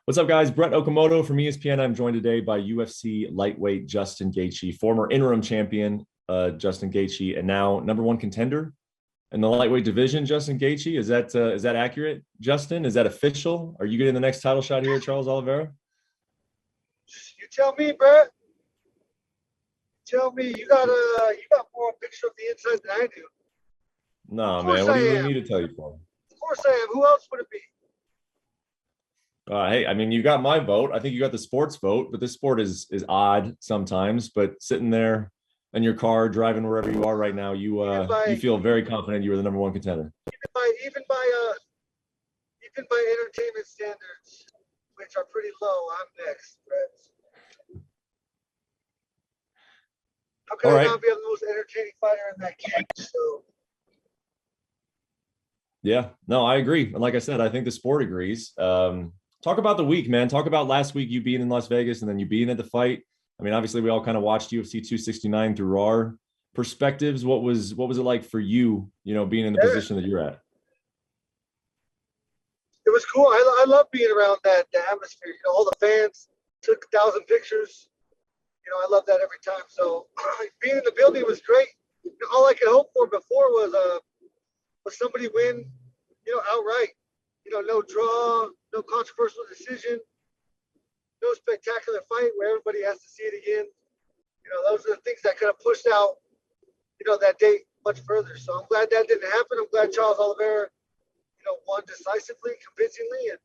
What's up, guys? Brett Okamoto from ESPN. I'm joined today by UFC lightweight Justin Gaethje, former interim champion Justin Gaethje, and now number one contender in the lightweight division. Justin Gaethje, is that accurate? Justin, is that official? Are you getting the next title shot here, Charles Oliveira? You tell me, Brett. Tell me, you got more picture of the inside than I do. No, man. What do you need me to tell you for? Of course I am. Who else would it be? Hey, I mean, you got my vote. I think you got the sports vote, but this sport is odd sometimes. But sitting there in your car, driving wherever you are right now, you feel very confident you were the number one contender. Even by entertainment standards, which are pretty low, I'm next, Brett. How can I not be the most entertaining fighter in that cage? So. Yeah, no, I agree. And like I said, I think the sport agrees. Talk about the week, man. Talk about last week, you being in Las Vegas and then you being at the fight. I mean, obviously we all kind of watched UFC 269 through our perspectives. What was it like for you, being in the position that you're at? It was cool. I love being around the atmosphere. All the fans took 1,000 pictures. I love that every time. So being in the building was great. All I could hope for before was somebody win, outright. No draw, no controversial decision, no spectacular fight where everybody has to see it again. Those are the things that could have pushed out, that date much further. So I'm glad that didn't happen. I'm glad Charles Oliveira, won decisively, convincingly, and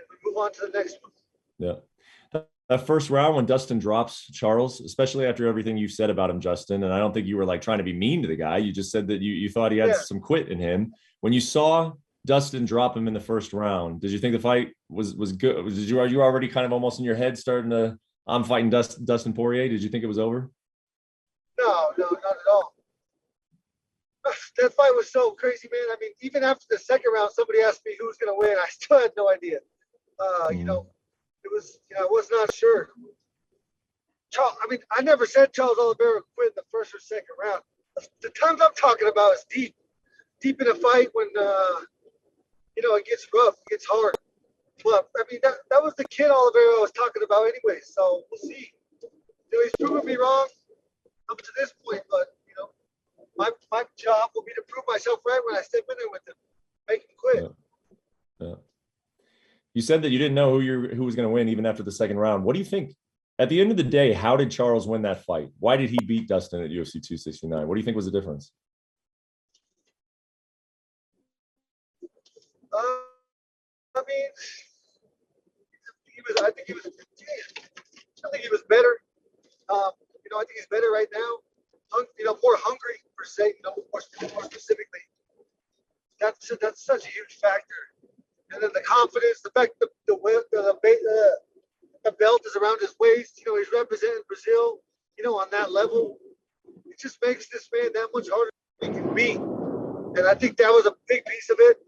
we move on to the next one. Yeah. That first round when Dustin drops Charles, especially after everything you said about him, Justin, and I don't think you were like trying to be mean to the guy. You just said that you thought he had some quit in him. When you saw Dustin drop him in the first round, did you think the fight was good? Are you already kind of almost in your head starting to, I'm fighting Dustin Poirier? Did you think it was over? No, not at all. That fight was so crazy, man. I mean, even after the second round, somebody asked me who was going to win. I still had no idea. It was, I was not sure. I never said Charles Oliveira quit in the first or second round. The times I'm talking about is deep in a fight when, it gets rough, it gets hard. But, that was the kid Oliveira I was talking about anyway. So we'll see. He's proven me wrong up to this point, but, my job will be to prove myself right when I step in there with him, make him quit. Yeah. You said that you didn't know who was going to win even after the second round. What do you think? At the end of the day, how did Charles win that fight? Why did he beat Dustin at UFC 269? What do you think was the difference? I think he was better. I think he's better right now. More hungry per se. More specifically. That's such a huge factor. And then the confidence, the fact that the belt is around his waist. He's representing Brazil. On that level, it just makes this man that much harder to make him beat. And I think that was a big piece of it.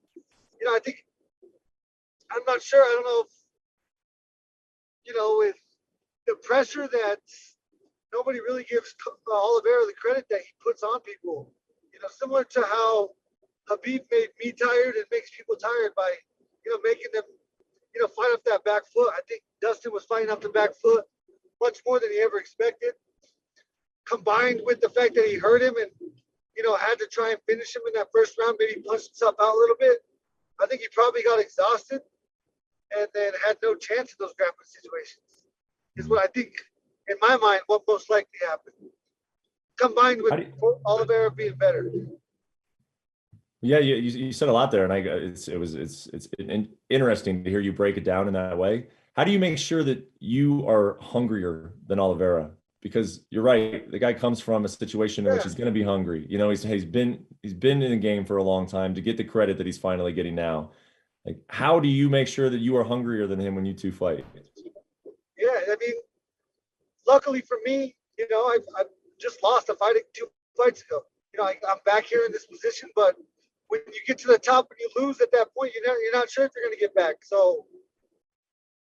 I'm not sure. I don't know if, with the pressure that nobody really gives Oliveira the credit that he puts on people. Similar to how Habib made me tired and makes people tired by, making them, fight off that back foot. I think Dustin was fighting off the back foot much more than he ever expected. Combined with the fact that he hurt him and, had to try and finish him in that first round, maybe punched himself out a little bit. I think he probably got exhausted and then had no chance in those grappling situations. Is what I think, in my mind, what most likely happened. Combined with Oliveira being better. Yeah, you said a lot there, and it's interesting to hear you break it down in that way. How do you make sure that you are hungrier than Oliveira? Because you're right, the guy comes from a situation in which he's going to be hungry. He's been in the game for a long time to get the credit that he's finally getting now. Like, how do you make sure that you are hungrier than him when you two fight? Yeah, luckily for me, I've just lost a fight 2 fights ago. I'm back here in this position, but when you get to the top and you lose at that point, you're not sure if you're going to get back. So,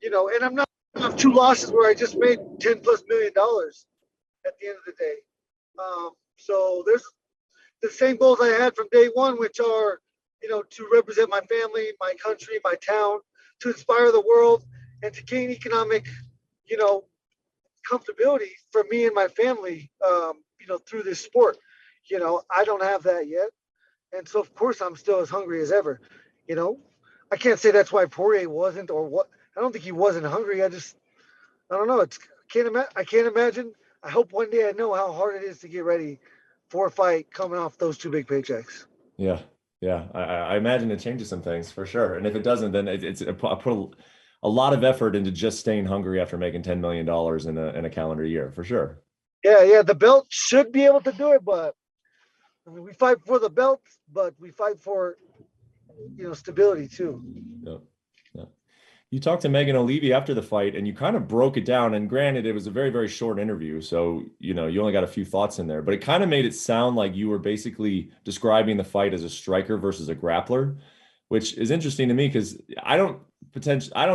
and I'm not going to have 2 losses where I just made $10+ million at the end of the day. So there's the same goals I had from day one, which are, to represent my family, my country, my town, to inspire the world, and to gain economic, you know, comfortability for me and my family, through this sport. I don't have that yet. And so, of course, I'm still as hungry as ever. You know, I can't say that's why Poirier wasn't or what. I don't think he wasn't hungry. I don't know. I can't imagine. I hope one day I know how hard it is to get ready for a fight coming off those two big paychecks. Yeah. Yeah. I imagine it changes some things for sure. And if it doesn't, then I put a lot of effort into just staying hungry after making $10 million in a calendar year for sure. Yeah. The belt should be able to do it, but I mean, we fight for the belt, but we fight for, stability too. Yeah. Yeah. You talked to Megan O'Leary after the fight and you kind of broke it down. And granted, it was a very, very short interview. So, you only got a few thoughts in there, but it kind of made it sound like you were basically describing the fight as a striker versus a grappler, which is interesting to me because I don't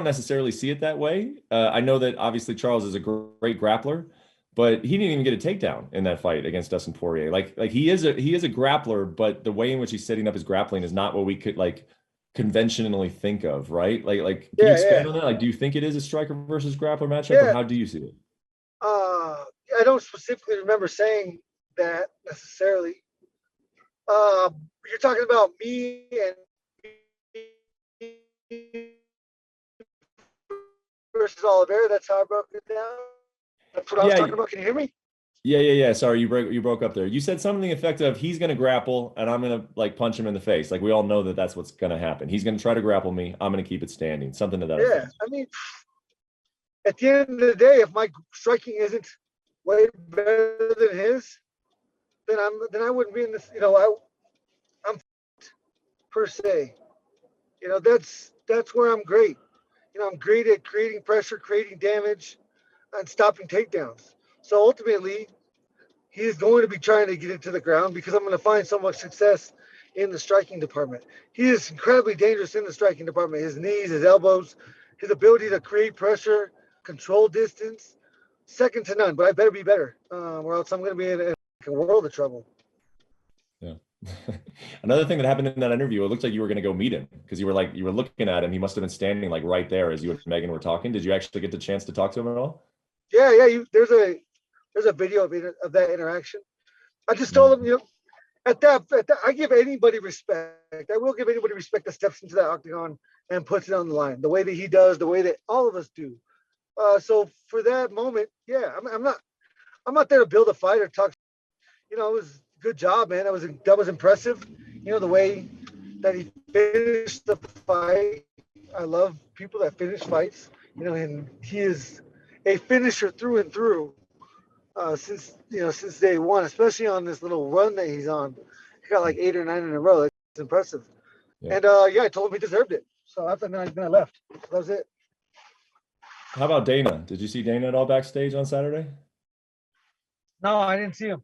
necessarily see it that way. I know that obviously Charles is a great grappler, but he didn't even get a takedown in that fight against Dustin Poirier. Like he is a grappler, but the way in which he's setting up his grappling is not what we could conventionally think of, right? Can you expand on that? Like, do you think it is a striker versus grappler matchup, or how do you see it? I don't specifically remember saying that necessarily. You're talking about me and versus Oliveira. That's how I broke it down. That's what I was talking about. Can you hear me? Yeah. Sorry, you broke up there. You said something effective. He's going to grapple, and I'm going to punch him in the face. Like we all know that that's what's going to happen. He's going to try to grapple me. I'm going to keep it standing. Something to that effect. I mean, at the end of the day, if my striking isn't way better than his, then I wouldn't be in this. I'm per se. That's where I'm great. I'm great at creating pressure, creating damage, and stopping takedowns. So ultimately, he is going to be trying to get it to the ground because I'm going to find so much success in the striking department. He is incredibly dangerous in the striking department. His knees, his elbows, his ability to create pressure, control distance, second to none. But I better be better, or else I'm going to be in a world of trouble. Yeah. Another thing that happened in that interview, it looked like you were going to go meet him because you were looking at him. He must have been standing right there as you and Megan were talking. Did you actually get the chance to talk to him at all? Yeah. There's a video of that interaction. I just told him, at that, I give anybody respect. I will give anybody respect that steps into that octagon and puts it on the line. The way that he does, the way that all of us do. So for that moment, I'm not there to build a fight or talk. It was a good job, man. That was impressive. The way that he finished the fight. I love people that finish fights. And he is a finisher through and through. Since day one, especially on this little run that he's on. He got like 8 or 9 in a row. That's impressive. Yeah. And I told him he deserved it. So after that, then I left. That was it. How about Dana? Did you see Dana at all backstage on Saturday? No, I didn't see him.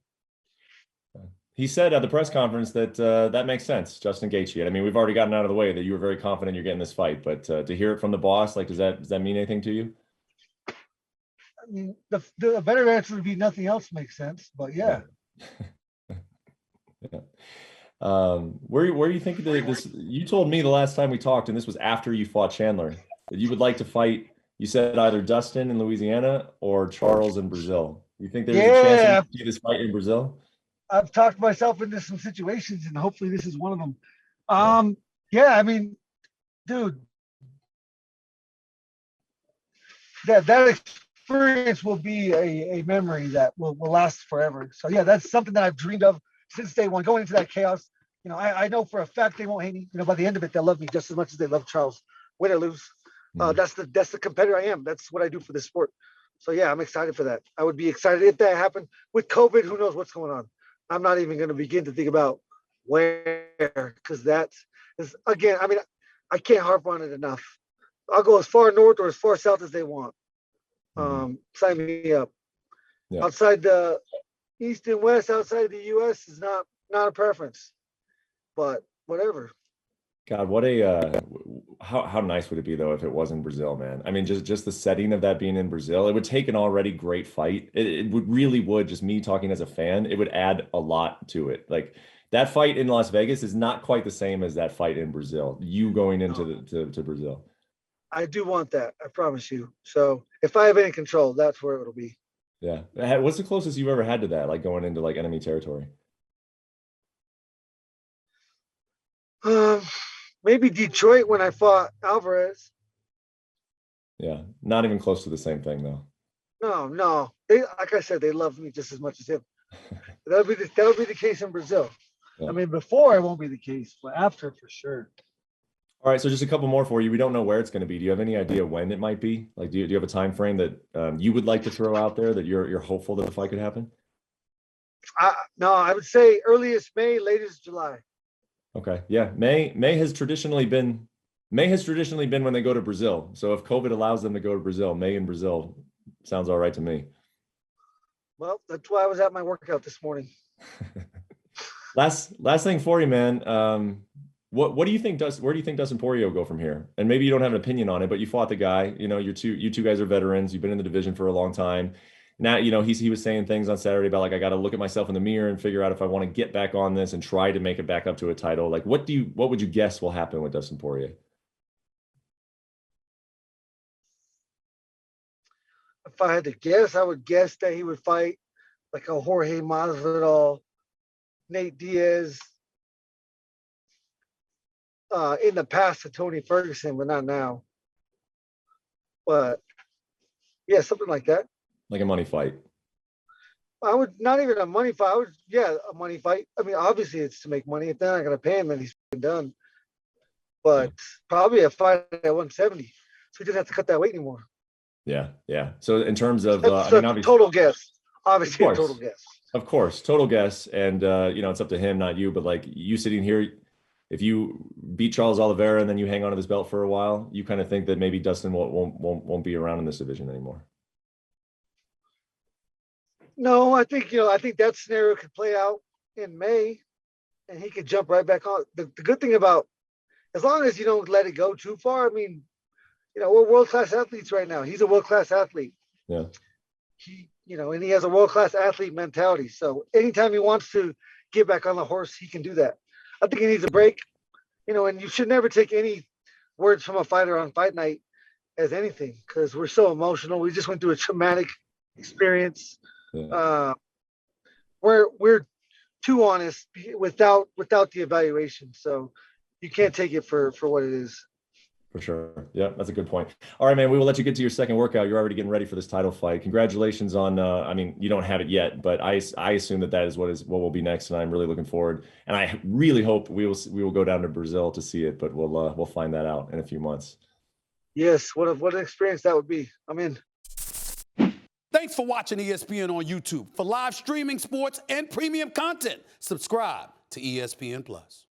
He said at the press conference that that makes sense, Justin Gaethje. I mean, we've already gotten out of the way that you were very confident you're getting this fight, but to hear it from the boss, does that mean anything to you? I mean, the better answer would be nothing else makes sense, but yeah. Yeah. Where you think this? You told me the last time we talked, and this was after you fought Chandler, that you would like to fight. You said either Dustin in Louisiana or Charles in Brazil. You think there's a chance to see this fight in Brazil? I've talked myself into some situations, and hopefully this is one of them. I mean, dude, that experience will be a memory that will last forever. So yeah, that's something that I've dreamed of since day one. Going into that chaos, I know for a fact they won't hate me. By the end of it, they'll love me just as much as they love Charles. Win or lose, that's the competitor I am. That's what I do for this sport. So yeah, I'm excited for that. I would be excited if that happened. With COVID, who knows what's going on? I'm not even going to begin to think about where, because that is, again, I mean, I can't harp on it enough. I'll go as far north or as far south as they want. Sign me up. Yeah. Outside the East and West, outside the U.S. is not a preference, but whatever. God, what how nice would it be though if it was in Brazil, man? I mean, just the setting of that being in Brazil, it would take an already great fight. It would just me talking as a fan, it would add a lot to it. Like that fight in Las Vegas is not quite the same as that fight in Brazil. You going into to Brazil. I do want that. I promise you. So if I have any control, that's where it'll be. Yeah. What's the closest you've ever had to that, like going into like enemy territory? Um, Maybe Detroit when I fought Alvarez. Yeah. Not even close to the same thing though. No. They, like I said, they love me just as much as him. That'll be the case in Brazil. Yeah. I mean, before it won't be the case, but after for sure. All right, so just a couple more for you. We don't know where it's going to be. Do you have any idea when it might be? Like, do you have a time frame that you would like to throw out there that you're hopeful that the fight could happen? No, I would say earliest May, latest July. Okay, yeah. May has traditionally been when they go to Brazil. So if COVID allows them to go to Brazil, May in Brazil sounds all right to me. Well, that's why I was at my workout this morning. Last thing for you, man. What do you think where do you think Dustin Poirier will go from here? And maybe you don't have an opinion on it, but you fought the guy. You know, you two guys are veterans. You've been in the division for a long time. Now, you know, he was saying things on Saturday about like I got to look at myself in the mirror and figure out if I want to get back on this and try to make it back up to a title. Like, what would you guess will happen with Dustin Poirier? If I had to guess, I would guess that he would fight like a Jorge Masvidal, Nate Diaz, in the past to Tony Ferguson, but not now. But yeah, something like that. Like a money fight. I would not even a money fight. A money fight. I mean, obviously it's to make money. If they're not going to pay him, then he's done. But probably a fight at 170. So he doesn't have to cut that weight anymore. Yeah, yeah. So in terms of, That's I mean, obviously, total guess. Obviously, a total guess. Of course, total guess. And you know, it's up to him, not you. But like you sitting here, if you beat Charles Oliveira and then you hang on to this belt for a while, you kind of think that maybe Dustin won't be around in this division anymore. No, I think that scenario could play out in May, and he could jump right back on. The good thing about, as long as you don't let it go too far, I mean, you know, we're world-class athletes right now. He's a world-class athlete. Yeah. And he has a world-class athlete mentality. So anytime he wants to get back on the horse, he can do that. I think he needs a break, and you should never take any words from a fighter on fight night as anything, because we're so emotional. We just went through a traumatic experience. Yeah. We're too honest without the evaluation. So you can't take it for what it is. For sure. Yeah, that's a good point. All right, man, we will let you get to your second workout. You're already getting ready for this title fight. Congratulations on, I mean, you don't have it yet, but I assume that is what will be next. And I'm really looking forward. And I really hope we will go down to Brazil to see it, but we'll find that out in a few months. Yes. What an experience that would be. I'm in. Thanks for watching ESPN on YouTube. For live streaming, sports, and premium content, subscribe to ESPN Plus.